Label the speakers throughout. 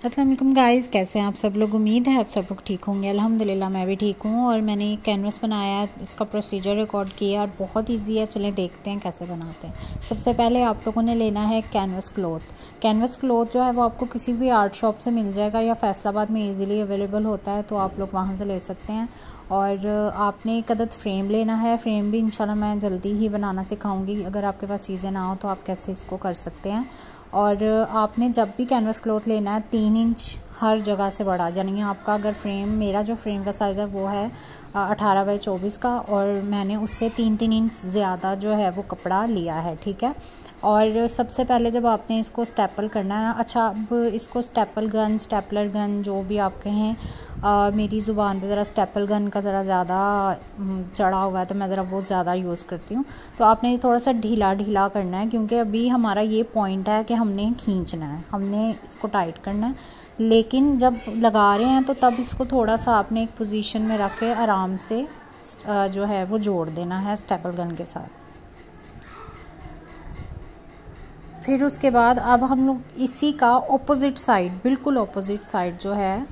Speaker 1: अस्सलाम वालेकुम गाइस, कैसे हैं आप सब लोग। उम्मीद है आप सब लोग ठीक होंगे। अल्हम्दुलिल्लाह मैं भी ठीक हूँ। और मैंने कैनवस बनाया, इसका प्रोसीजर रिकॉर्ड किया और बहुत इजी है। चलें देखते हैं कैसे बनाते हैं। सबसे पहले आप लोगों ने लेना है कैनवस क्लॉथ। कैनवस क्लॉथ जो है वो आपको किसी भी आर्ट शॉप से मिल जाएगा या फैसलाबाद में ईज़िली अवेलेबल होता है, तो आप लोग वहाँ से ले सकते हैं। और आपने एक अदद फ्रेम लेना है। फ्रेम भी इंशाल्लाह मैं जल्दी ही बनाना सिखाऊंगी। अगर आपके पास चीज़ें ना हो तो आप कैसे इसको कर सकते हैं। और आपने जब भी कैनवस क्लॉथ लेना है 3 इंच हर जगह से बड़ा, यानी आपका अगर फ्रेम, मेरा जो फ्रेम का साइज़ है वो है 18 बाई 24 का, और मैंने उससे 3 इंच ज़्यादा जो है वो कपड़ा लिया है, ठीक है। और सबसे पहले जब आपने इसको स्टेपल करना है, अच्छा अब इसको स्टेपलर गन जो भी आप कहें, मेरी ज़ुबान पे ज़रा स्टेपल गन का ज़रा ज़्यादा चढ़ा हुआ है तो मैं ज़रा वो ज़्यादा यूज़ करती हूँ। तो आपने थोड़ा सा ढीला ढीला करना है, क्योंकि अभी हमारा ये पॉइंट है कि हमने खींचना है, हमने इसको टाइट करना है। लेकिन जब लगा रहे हैं तो तब इसको थोड़ा सा आपने एक पोजीशन में रख के आराम से जो है वो जोड़ देना है स्टेपल गन के साथ। फिर उसके बाद अब हम लोग इसी का ऑपोजिट साइड, बिल्कुल ऑपोजिट साइड जो है,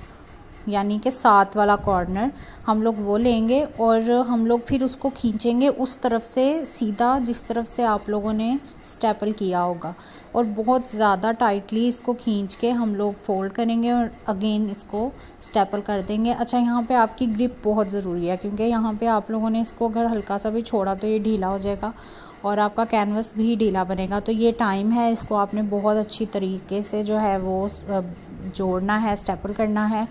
Speaker 1: यानी कि साथ वाला कॉर्नर हम लोग वो लेंगे और हम लोग फिर उसको खींचेंगे उस तरफ से सीधा जिस तरफ से आप लोगों ने स्टेपल किया होगा, और बहुत ज़्यादा टाइटली इसको खींच के हम लोग फोल्ड करेंगे और अगेन इसको स्टेपल कर देंगे। अच्छा, यहाँ पे आपकी ग्रिप बहुत ज़रूरी है, क्योंकि यहाँ पे आप लोगों ने इसको अगर हल्का सा भी छोड़ा तो ये ढीला हो जाएगा और आपका कैनवस भी ढीला बनेगा। तो ये टाइम है, इसको आपने बहुत अच्छी तरीके से जो है वो जोड़ना है, स्टेपल करना है।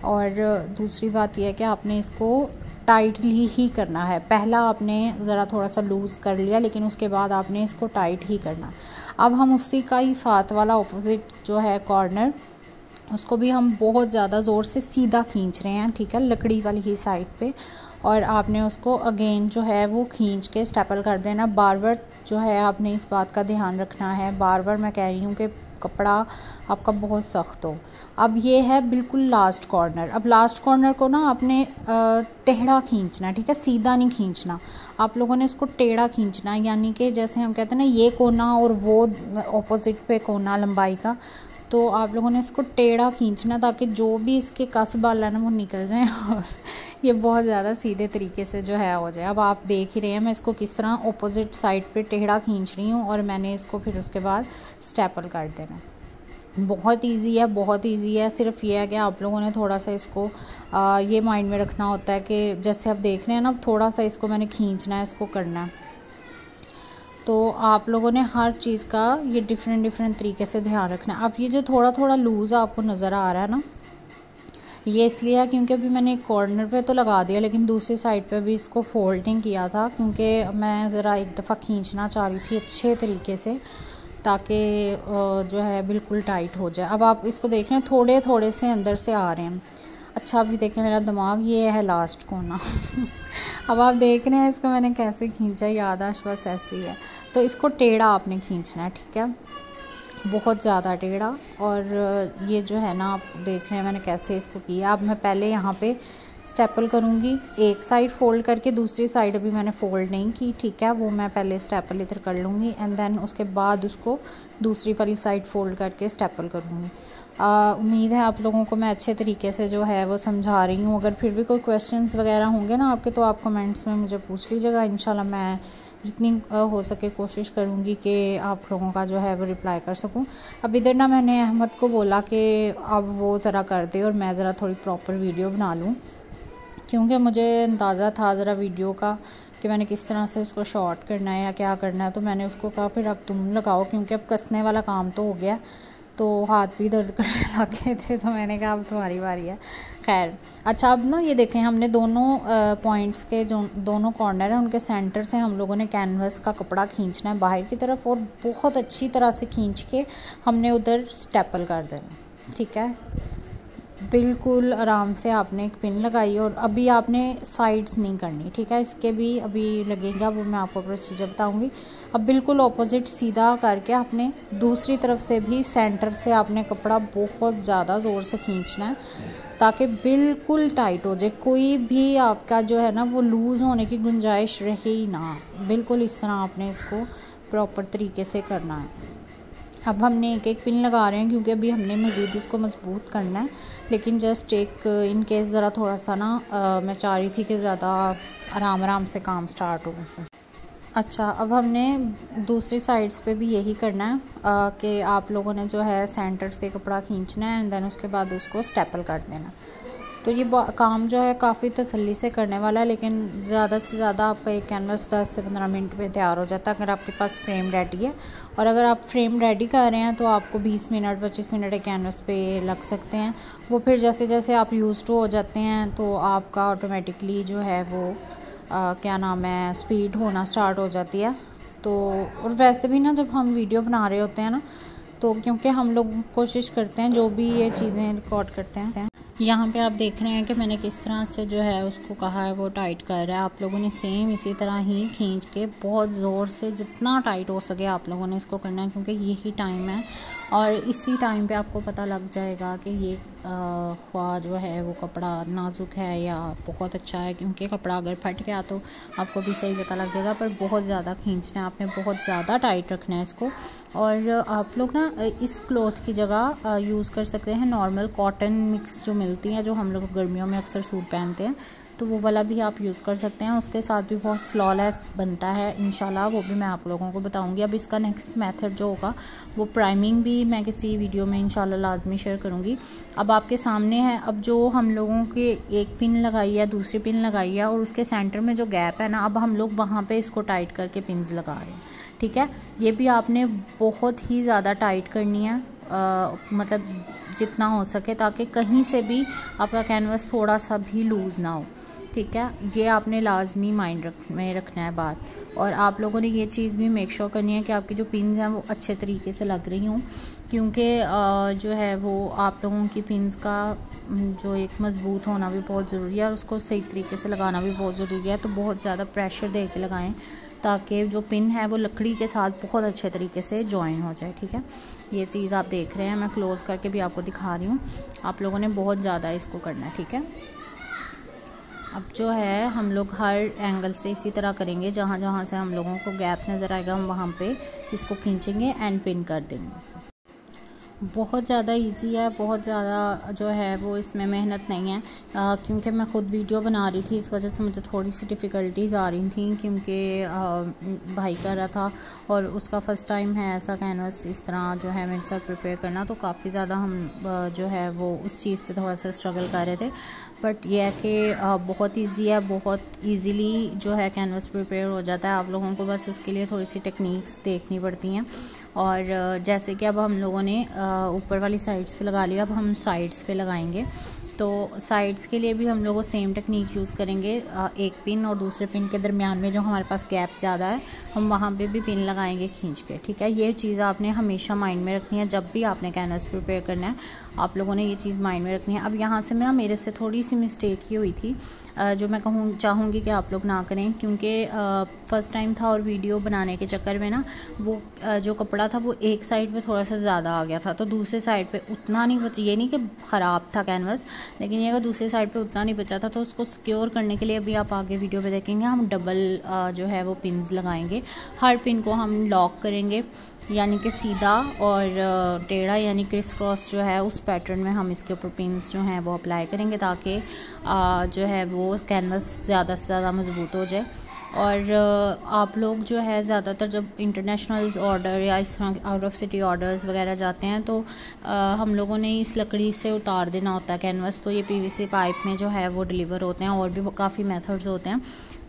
Speaker 1: और दूसरी बात यह है कि आपने इसको टाइटली ही करना है। पहला आपने ज़रा थोड़ा सा लूज़ कर लिया, लेकिन उसके बाद आपने इसको टाइट ही करना। अब हम उसी का ही साथ वाला ऑपोजिट जो है कॉर्नर, उसको भी हम बहुत ज़्यादा ज़ोर से सीधा खींच रहे हैं, ठीक है, लकड़ी वाली ही साइड पे। और आपने उसको अगेन जो है वो खींच के स्टेपल कर देना। बार बार जो है आपने इस बात का ध्यान रखना है, बार बार मैं कह रही हूँ कि कपड़ा आपका बहुत सख्त हो। अब ये है बिल्कुल लास्ट कॉर्नर। अब लास्ट कॉर्नर को ना आपने टेढ़ा खींचना है, ठीक है, सीधा नहीं खींचना। आप लोगों ने इसको टेढ़ा खींचना है, यानी कि जैसे हम कहते हैं ना ये कोना और वो ऑपोजिट पे कोना लंबाई का, तो आप लोगों ने इसको टेढ़ा खींचना ताकि जो भी इसके कस बाल है ना वो निकल जाए और ये बहुत ज़्यादा सीधे तरीके से जो है हो जाए। अब आप देख ही रहे हैं मैं इसको किस तरह ऑपोजिट साइड पे टेढ़ा खींच रही हूँ, और मैंने इसको फिर उसके बाद स्टेपल कर देना। बहुत इजी है, बहुत इजी है। सिर्फ ये है कि आप लोगों ने थोड़ा सा इसको ये माइंड में रखना होता है कि जैसे आप देख रहे हैं ना, थोड़ा सा इसको मैंने खींचना है, इसको करना है। तो आप लोगों ने हर चीज़ का ये डिफरेंट तरीके से ध्यान रखना है। अब ये जो थोड़ा थोड़ा लूज़ आपको नज़र आ रहा है ना, ये इसलिए है क्योंकि अभी मैंने एक कॉर्नर पे तो लगा दिया, लेकिन दूसरी साइड पे भी इसको फोल्ड नहीं किया था, क्योंकि मैं ज़रा एक दफ़ा खींचना चाह रही थी अच्छे तरीके से, ताकि जो है बिल्कुल टाइट हो जाए। अब आप इसको देख रहे हैं थोड़े थोड़े से अंदर से आ रहे हैं। अच्छा, अभी देखें मेरा दिमाग, ये है लास्ट कोना अब आप देख रहे हैं इसको मैंने कैसे खींचा, याददाश्त बस ऐसी है। तो इसको टेढ़ा आपने खींचना है, ठीक है, बहुत ज़्यादा टेढ़ा। और ये जो है ना आप देख रहे हैं मैंने कैसे इसको किया। अब मैं पहले यहाँ पे स्टेपल करूँगी, एक साइड फ़ोल्ड करके, दूसरी साइड अभी मैंने फ़ोल्ड नहीं की, ठीक है, वो मैं पहले स्टेपल इधर कर लूँगी एंड देन उसके बाद उसको दूसरी वाली साइड फ़ोल्ड करके स्टेपल करूँगी। उम्मीद है आप लोगों को मैं अच्छे तरीके से जो है वो समझा रही हूँ। अगर फिर भी कोई क्वेश्चंस वगैरह होंगे ना आपके, तो आप कमेंट्स में मुझे पूछ लीजिएगा। इंशाल्लाह मैं जितनी हो सके कोशिश करूँगी कि आप लोगों का जो है वो रिप्लाई कर सकूँ। अब इधर ना मैंने अहमद को बोला कि अब वो ज़रा कर दे और मैं ज़रा थोड़ी प्रॉपर वीडियो बना लूँ, क्योंकि मुझे अंदाज़ा था ज़रा वीडियो का कि मैंने किस तरह से उसको शॉर्ट करना है या क्या करना है। तो मैंने उसको कहा फिर अब तुम लगाओ, क्योंकि अब कसने वाला काम तो हो गया, तो हाथ भी दर्द करने लगे थे, तो मैंने कहा अब तुम्हारी बारी है। खैर, अच्छा, अब ना ये देखें हमने दोनों पॉइंट्स के जो दोनों कॉर्नर हैं उनके सेंटर से हम लोगों ने कैनवस का कपड़ा खींचना है बाहर की तरफ, और बहुत अच्छी तरह से खींच के हमने उधर स्टेपल कर देना, ठीक है। बिल्कुल आराम से आपने एक पिन लगाई, और अभी आपने साइड्स नहीं करनी, ठीक है, इसके भी अभी लगेगा, वो मैं आपको प्रोसीजर बताऊंगी। अब बिल्कुल ऑपोजिट सीधा करके आपने दूसरी तरफ से भी सेंटर से आपने कपड़ा बहुत ज़्यादा ज़ोर से खींचना है ताकि बिल्कुल टाइट हो जाए, कोई भी आपका जो है ना वो लूज़ होने की गुंजाइश रहे ही ना। बिल्कुल इस तरह आपने इसको प्रॉपर तरीके से करना है। अब हमने एक एक पिन लगा रहे हैं क्योंकि अभी हमने मज़ीद इसको मजबूत करना है, लेकिन जस्ट एक इन केस ज़रा थोड़ा सा ना मैं चाह रही थी कि ज़्यादा आराम से काम स्टार्ट हो। अच्छा, अब हमने दूसरी साइड्स पे भी यही करना है कि आप लोगों ने जो है सेंटर से कपड़ा खींचना है एंड देन उसके बाद उसको स्टेपल कर देना। तो ये काम जो है काफ़ी तसल्ली से करने वाला है, लेकिन ज़्यादा से ज़्यादा आपका एक कैनवस 10 से 15 मिनट में तैयार हो जाता है अगर आपके पास फ्रेम रेडी है। और अगर आप फ्रेम रेडी कर रहे हैं तो आपको 20 मिनट 25 मिनट एक कैनवस पे लग सकते हैं। वो फिर जैसे जैसे आप यूज़ टू हो जाते हैं तो आपका ऑटोमेटिकली जो है वो क्या नाम है स्पीड होना स्टार्ट हो जाती है। तो और वैसे भी ना जब हम वीडियो बना रहे होते हैं ना, तो क्योंकि हम लोग कोशिश करते हैं जो भी ये चीज़ें रिकॉर्ड करते हैं, यहाँ पे आप देख रहे हैं कि मैंने किस तरह से जो है उसको कहा है वो टाइट कर रहा है। आप लोगों ने सेम इसी तरह ही खींच के बहुत ज़ोर से जितना टाइट हो सके आप लोगों ने इसको करना है, क्योंकि यही टाइम है और इसी टाइम पे आपको पता लग जाएगा कि ये ख्वाह जो है वो कपड़ा नाजुक है या बहुत अच्छा है। क्योंकि कपड़ा अगर फट गया तो आपको भी सही पता लग जाएगा, पर बहुत ज़्यादा खींचना है आपने, बहुत ज़्यादा टाइट रखना है इसको। और आप लोग ना इस क्लॉथ की जगह यूज़ कर सकते हैं नॉर्मल कॉटन मिक्स जो मिलती हैं, जो हम लोग गर्मियों में अक्सर सूट पहनते हैं, तो वो वाला भी आप यूज़ कर सकते हैं। उसके साथ भी बहुत फ्लॉलेस बनता है इंशाल्लाह, वो भी मैं आप लोगों को बताऊंगी। अब इसका नेक्स्ट मेथड जो होगा वो प्राइमिंग भी मैं किसी वीडियो में इंशाल्लाह लाजमी शेयर करूंगी। अब आपके सामने है, अब जो हम लोगों के एक पिन लगाई है दूसरी पिन लगाई है और उसके सेंटर में जो गैप है ना, अब हम लोग वहाँ पर इसको टाइट करके पिन्स लगा रहे हैं। ठीक है, ये भी आपने बहुत ही ज़्यादा टाइट करनी है, मतलब जितना हो सके, ताकि कहीं से भी आपका कैनवस थोड़ा सा भी लूज़ ना हो। ठीक है, ये आपने लाजमी माइंड में रखना है बात। और आप लोगों ने ये चीज़ भी मेक श्योर करनी है कि आपकी जो पिन्स हैं वो अच्छे तरीके से लग रही हों, क्योंकि जो है वो आप लोगों की पिन्स का जो एक मज़बूत होना भी बहुत ज़रूरी है और उसको सही तरीके से लगाना भी बहुत ज़रूरी है। तो बहुत ज़्यादा प्रेशर दे के लगाएं ताकि जो पिन है वो लकड़ी के साथ बहुत अच्छे तरीके से जॉइन हो जाए। ठीक है, ये चीज़ आप देख रहे हैं, मैं क्लोज़ करके भी आपको दिखा रही हूँ। आप लोगों ने बहुत ज़्यादा इसको करना है। ठीक है, अब जो है हम लोग हर एंगल से इसी तरह करेंगे, जहाँ जहाँ से हम लोगों को गैप नज़र आएगा हम वहाँ पे इसको खींचेंगे एंड पिन कर देंगे। बहुत ज़्यादा इजी है, बहुत ज़्यादा जो है वो इसमें मेहनत नहीं है, क्योंकि मैं ख़ुद वीडियो बना रही थी, इस वजह से मुझे थोड़ी सी डिफ़िकल्टीज़ आ रही थी, क्योंकि भाई कर रहा था और उसका फ़र्स्ट टाइम है ऐसा कैनवस इस तरह जो है मेरे साथ प्रिपेयर करना, तो काफ़ी ज़्यादा हम जो है वो उस चीज़ पे थोड़ा सा स्ट्रगल कर रहे थे। बट यह है कि बहुत ईजी है, बहुत ईजीली जो है कैनवस प्रिपेयर हो जाता है। आप लोगों को बस उसके लिए थोड़ी सी टेक्निक्स देखनी पड़ती हैं। और जैसे कि अब हम लोगों ने ऊपर वाली साइड्स पे लगा लिया, अब हम साइड्स पे लगाएंगे। तो साइड्स के लिए भी हम लोग सेम टेक्निक यूज़ करेंगे, एक पिन और दूसरे पिन के दरमियान में जो हमारे पास गैप ज़्यादा है हम वहाँ पे भी पिन लगाएंगे खींच के। ठीक है, ये चीज़ आपने हमेशा माइंड में रखनी है जब भी आपने कैनवस प्रिपेयर करना है, आप लोगों ने ये चीज़ माइंड में रखनी है। अब यहाँ से ना मेरे से थोड़ी सी मिस्टेक ही हुई थी, जो मैं चाहूँगी कि आप लोग ना करें, क्योंकि फ़र्स्ट टाइम था और वीडियो बनाने के चक्कर में ना वो जो कपड़ा था वो एक साइड पे थोड़ा सा ज़्यादा आ गया था, तो दूसरे साइड पे उतना नहीं बचा। ये नहीं कि ख़राब था कैनवस, लेकिन ये अगर दूसरे साइड पे उतना नहीं बचा था, तो उसको सिक्योर करने के लिए अभी आप आगे वीडियो पे देखेंगे हम डबल जो है वो पिन्स लगाएंगे। हर पिन को हम लॉक करेंगे, यानी कि सीधा और टेढ़ा यानी क्रिस क्रॉस जो है उस पैटर्न में हम इसके ऊपर पिन्स जो हैं वो अप्लाई करेंगे, ताकि जो है वो कैनवस ज़्यादा से ज़्यादा मजबूत हो जाए। और आप लोग जो है ज़्यादातर जब इंटरनेशनल ऑर्डर या इस तरह आउट ऑफ सिटी ऑर्डर्स वगैरह जाते हैं, तो हम लोगों ने इस लकड़ी से उतार देना होता है कैनवस। तो ये पीवीसी पाइप में जो है वो डिलीवर होते हैं, और भी काफ़ी मेथड्स होते हैं,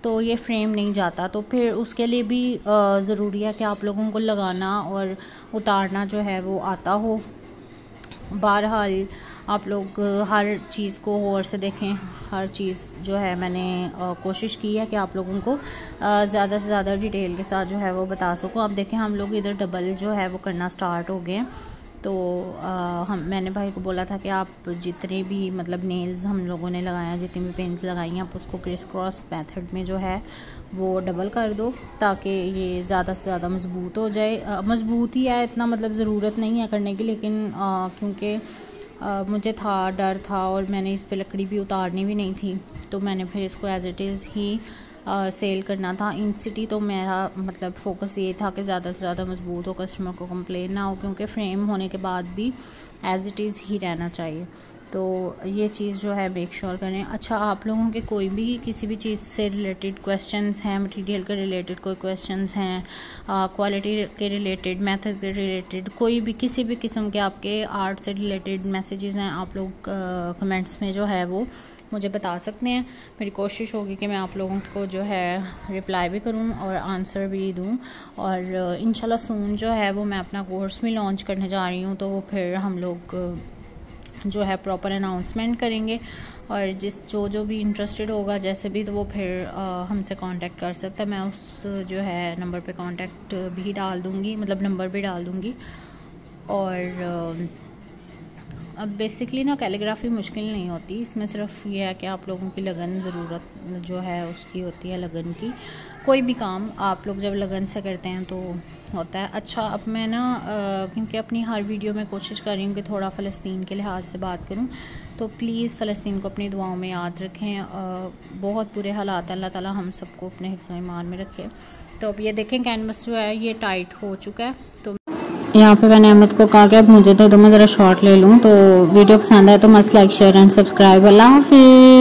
Speaker 1: तो ये फ्रेम नहीं जाता। तो फिर उसके लिए भी ज़रूरी है कि आप लोगों को लगाना और उतारना जो है वो आता हो। बहरहाल आप लोग हर चीज़ को गौर से देखें, हर चीज़ जो है मैंने कोशिश की है कि आप लोगों को ज़्यादा से ज़्यादा डिटेल के साथ जो है वो बता सकूं। अब देखें हम लोग इधर डबल जो है वो करना स्टार्ट हो गए हैं। तो मैंने भाई को बोला था कि आप जितने भी मतलब नेल्स हम लोगों ने लगाया, जितनी भी पेंस लगाई हैं, आप उसको क्रिस क्रॉस मेथड में जो है वो डबल कर दो, ताकि ये ज़्यादा से ज़्यादा मज़बूत हो जाए। मज़बूत ही है, इतना मतलब ज़रूरत नहीं है करने की, लेकिन क्योंकि मुझे डर था और मैंने इस पे लकड़ी भी उतारनी भी नहीं थी, तो मैंने फिर इसको एज़ इट इज़ ही सेल करना था। इन सिटी तो मेरा मतलब फ़ोकस ये था कि ज़्यादा से ज़्यादा मजबूत हो, कस्टमर को कंप्लेन ना हो, क्योंकि फ्रेम होने के बाद भी एज़ इट इज़ ही रहना चाहिए। तो ये चीज़ जो है मेक श्योर करें। अच्छा, आप लोगों के कोई भी किसी भी चीज़ से रिलेटेड क्वेश्चंस हैं, मटेरियल के रिलेटेड कोई क्वेश्चंस हैं, क्वालिटी के रिलेटेड, मेथड के रिलेटेड, कोई भी किसी भी किस्म के आपके आर्ट से रिलेटेड मैसेजेस हैं, आप लोग कमेंट्स में जो है वो मुझे बता सकते हैं। मेरी कोशिश होगी कि मैं आप लोगों को जो है रिप्लाई भी करूं और आंसर भी दूं। और इंशाल्लाह सून जो है वो मैं अपना कोर्स भी लॉन्च करने जा रही हूं, तो वो फिर हम लोग जो है प्रॉपर अनाउंसमेंट करेंगे। और जो भी इंटरेस्टेड होगा जैसे भी, तो वो फिर हमसे कांटेक्ट कर सकता है। मैं उस जो है नंबर पे कांटेक्ट भी डाल दूँगी, मतलब नंबर भी डाल दूँगी। और अब बेसिकली ना कैलीग्राफी मुश्किल नहीं होती, इसमें सिर्फ ये है कि आप लोगों की लगन ज़रूरत जो है उसकी होती है, लगन की। कोई भी काम आप लोग जब लगन से करते हैं तो होता है। अच्छा, अब मैं ना क्योंकि अपनी हर वीडियो में कोशिश कर रही हूँ कि थोड़ा फ़लस्तीन के लिहाज से बात करूँ, तो प्लीज़ फ़लस्तीन को अपनी दुआओं में याद रखें। बहुत बुरे हालात, अल्लाह ताला हम सबको अपने हिफ्ज़ व ईमान में रखे। तो अब ये देखें कैनवस जो है ये टाइट हो चुका है। तो यहाँ पे मैंने अहमद को कहा कि अब मुझे दे दो, मैं ज़रा शॉर्ट ले लूँ। तो वीडियो पसंद आए तो मस्त लाइक शेयर एंड सब्सक्राइब। अल्लाह हाफिज़।